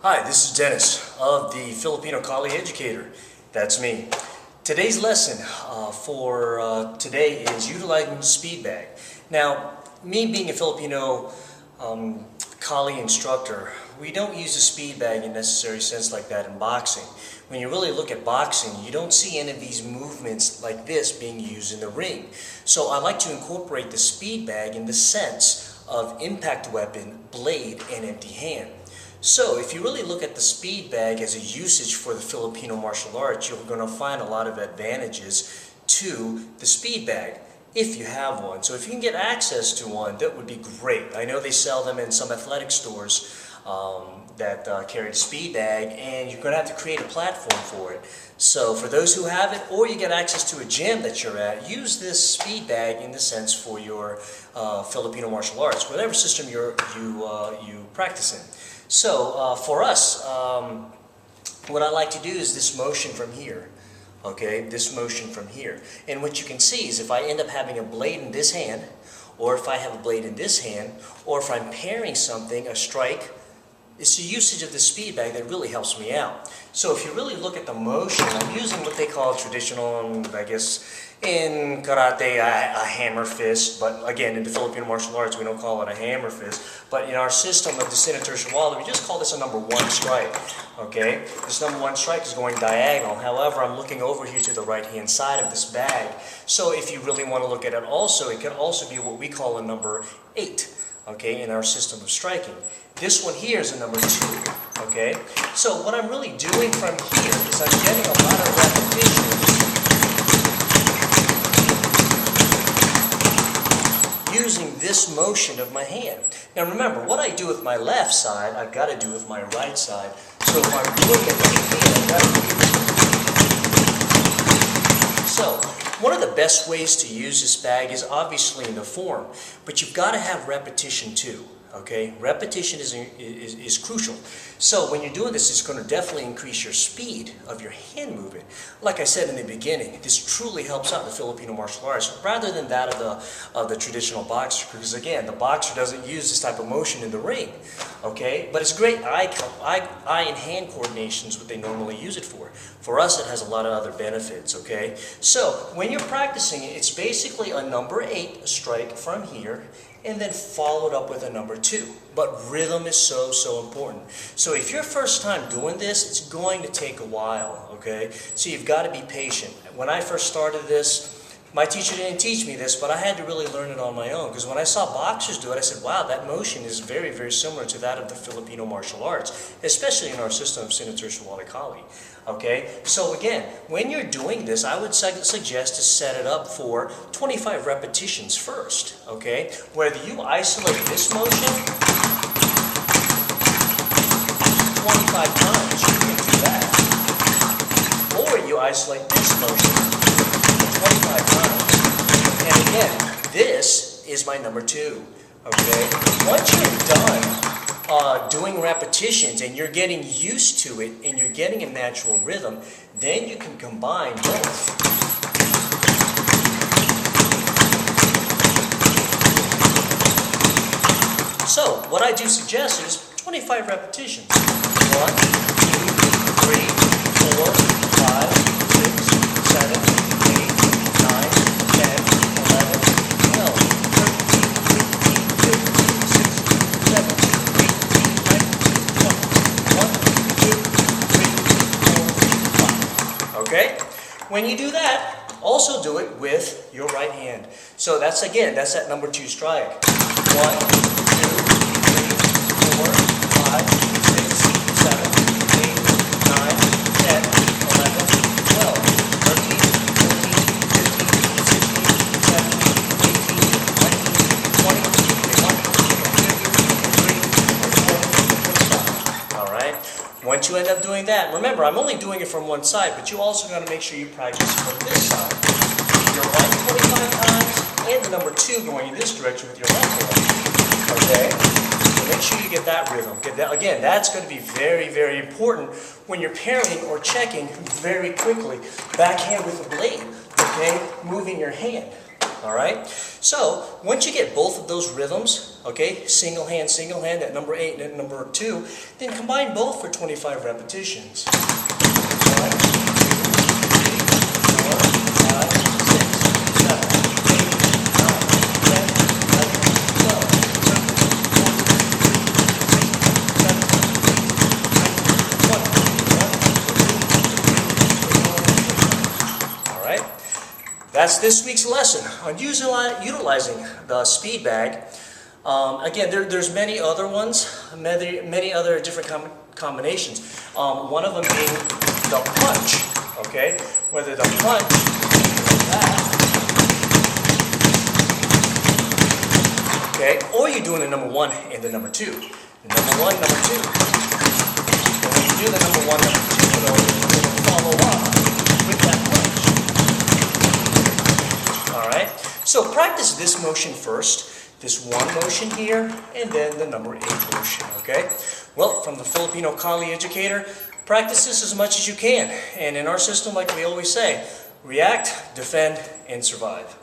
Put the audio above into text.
Hi, this is Dennis of the Filipino Kali Educator. That's me. Today's lesson for today is utilizing the speed bag. Now, me being a Filipino Kali instructor, we don't use the speed bag in necessary sense like that in boxing. When you really look at boxing, you don't see any of these movements like this being used in the ring. So I like to incorporate the speed bag in the sense of impact weapon, blade, and empty hand. So if you really look at the speed bag as a usage for the Filipino martial arts, you're going to find a lot of advantages to the speed bag if you have one. So if you can get access to one, that would be great. I know they sell them in some athletic stores that carry the speed bag, and you're going to have to create a platform for it. So for those who have it, or you get access to a gym that you're at, use this speed bag in the sense for your Filipino martial arts, whatever system you practice in. So for us, what I like to do is this motion from here. Okay, this motion from here. And what you can see is if I end up having a blade in this hand, or if I have a blade in this hand, or if I'm pairing something, a strike, it's the usage of the speed bag that really helps me out. So if you really look at the motion, I'm using what they call traditional, I guess, in karate, a hammer fist, but again, in the Filipino martial arts, we don't call it a hammer fist. But in our system of the signature shawala, we just call this a number one strike. Okay, this number one strike is going diagonal. However, I'm looking over here to the right-hand side of this bag. So if you really want to look at it also, it can also be what we call a number 8. Okay, in our system of striking. This one here is a number 2. Okay, so what I'm really doing from here is I'm getting a lot of repetitions using this motion of my hand. Now remember, what I do with my left side, I've got to do with my right side. So if I'm doing it right here, I've got to do it. So, one of the best ways to use this bag is obviously in the form, but you've got to have repetition too. Okay, repetition is crucial. So when you're doing this, it's going to definitely increase your speed of your hand movement. Like I said in the beginning, this truly helps out the Filipino martial arts rather than that of the traditional boxer. Because again, the boxer doesn't use this type of motion in the ring. Okay, but it's great eye and hand coordination is what they normally use it for. For us, it has a lot of other benefits. Okay, so when you're practicing it, it's basically a number 8 strike from here, and then followed up with a number 2. But rhythm is so important. So if you're first time doing this, it's going to take a while, okay? So you've got to be patient. When I first started this, my teacher didn't teach me this, but I had to really learn it on my own. Because when I saw boxers do it, I said, wow, that motion is very similar to that of the Filipino martial arts, especially in our system of signature shawala Kali. Okay, so again, when you're doing this, I would suggest to set it up for 25 repetitions first. Okay, whether you isolate this motion 25 times, you can do that, or you isolate this motion 25 times. And again, this is my number 2. Okay, once you're done doing repetitions and you're getting used to it and you're getting a natural rhythm, then you can combine both. So what I do suggest is 25 repetitions. 1, 2, 3, 4, 5, 6, 7, 8, 9, 10, 11, 12, 13, 14, 15, 16, 17, okay? When you do that, also do it with your right hand. So that's that number 2 strike. 1, 2, 3, 4, 5, 6, 7, 8, 9, 10, 11, 12, 13, 14, 15, 16, 17, 18, 19, 20, 21, 22, 23, 24, 25. Alright? Once you end up doing that, remember, I'm only doing it from one side, but you also got to make sure you practice from this side. Your right 25 times, and the number 2 going in this direction with your left hand. Okay? So make sure you get that rhythm. Again, that's going to be very important when you're parrying or checking very quickly. Backhand with a blade. Okay? Moving your hand. All right? So, once you get both of those rhythms, okay, single hand, at number 8 and at number 2, then combine both for 25 repetitions. 1, 2, 3, 4, 5, 6, 7, 8, 9, 10, 11, 12, 13, 14, 15, 16, 17, 18, 19, 20, 21, 22, 23, 24, 25. All right? That's this week's lesson on utilizing the speed bag. Again, there's many other ones, many other different combinations. One of them being the punch, okay? Whether the punch like that, okay? Or you're doing the number 1 and the number 2. The number 1, number 2. And when you do the number 1, number 2, it'll follow up with that punch. Alright, so practice this motion first, this 1 motion here, and then the number 8 motion, okay? Well, from the Filipino Kali educator, practice this as much as you can. And in our system, like we always say, react, defend, and survive.